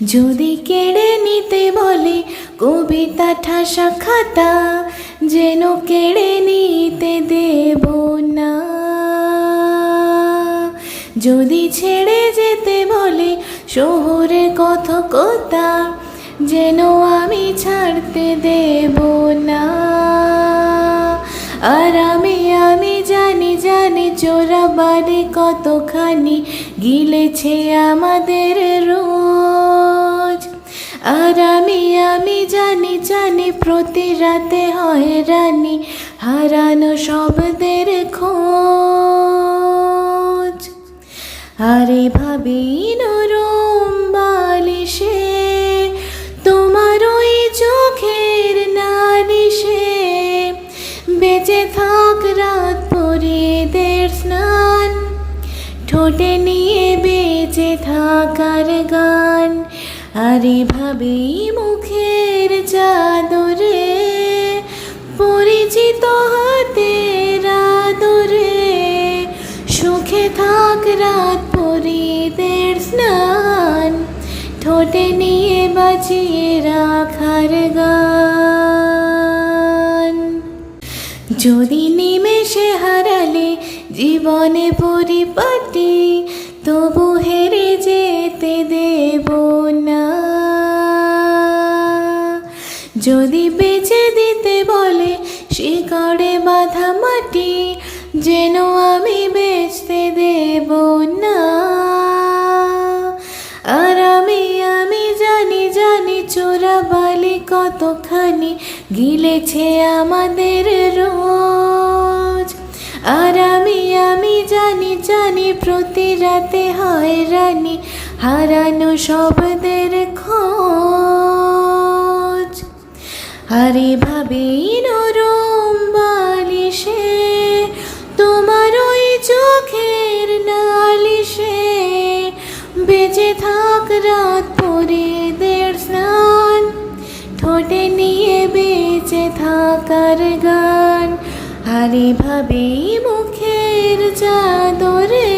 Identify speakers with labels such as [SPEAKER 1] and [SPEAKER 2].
[SPEAKER 1] যদি কেড়ে নিতে বলে কবিতা ঠাসা খাতা, যেন কেড়ে নিতে দেব না। যদি ছেড়ে যেতে বলে শহরে কথকতা, যেন আমি ছাড়তে দেব না। আর আমি জানি চোরাবালি কতখানি গিলেছে আমাদের রোজ। আর আমি জানি প্রতি রাতে হয়রানি, হারানো শব্দের খোঁজ। আর এভাবে নরম বালিশে তোমার ওই চোখের নালিশে বেঁচে থাক রাত পরিদের স্নান, ঠোঁটে নিয়ে বেঁচে থাকার গান। আর এভাবেই মুখের চাদরে পরিচিত হাতের আদরে সুখে থাক রাত পরিদের স্নান, ঠোঁটে নিয়ে বাঁচিয়ে রাখার গান। যদি নিমেষে হারালে জীবনে পরিপাটি, তবু হেরে যেতে দেব না। যদি বেঁচে দিতে বলে শিকড়ে বাঁধা মাটি, যেন আমি বেচতে দেব না। আর আমি জানি চোরাবালি কতখানি গিলেছে আমাদের রোজ। আর আমি জানি প্রতি রাতে হয়রানি, হারানো শব্দের খোঁজ। আর এভাবেই নরম বালিশে তোমার ওই চোখের নালিশে বেঁচে থাক রাত পরিদের স্নান, ঠোঁটে নিয়ে বেঁচে থাকার গান। আর এভাবেই মুখের চাদরে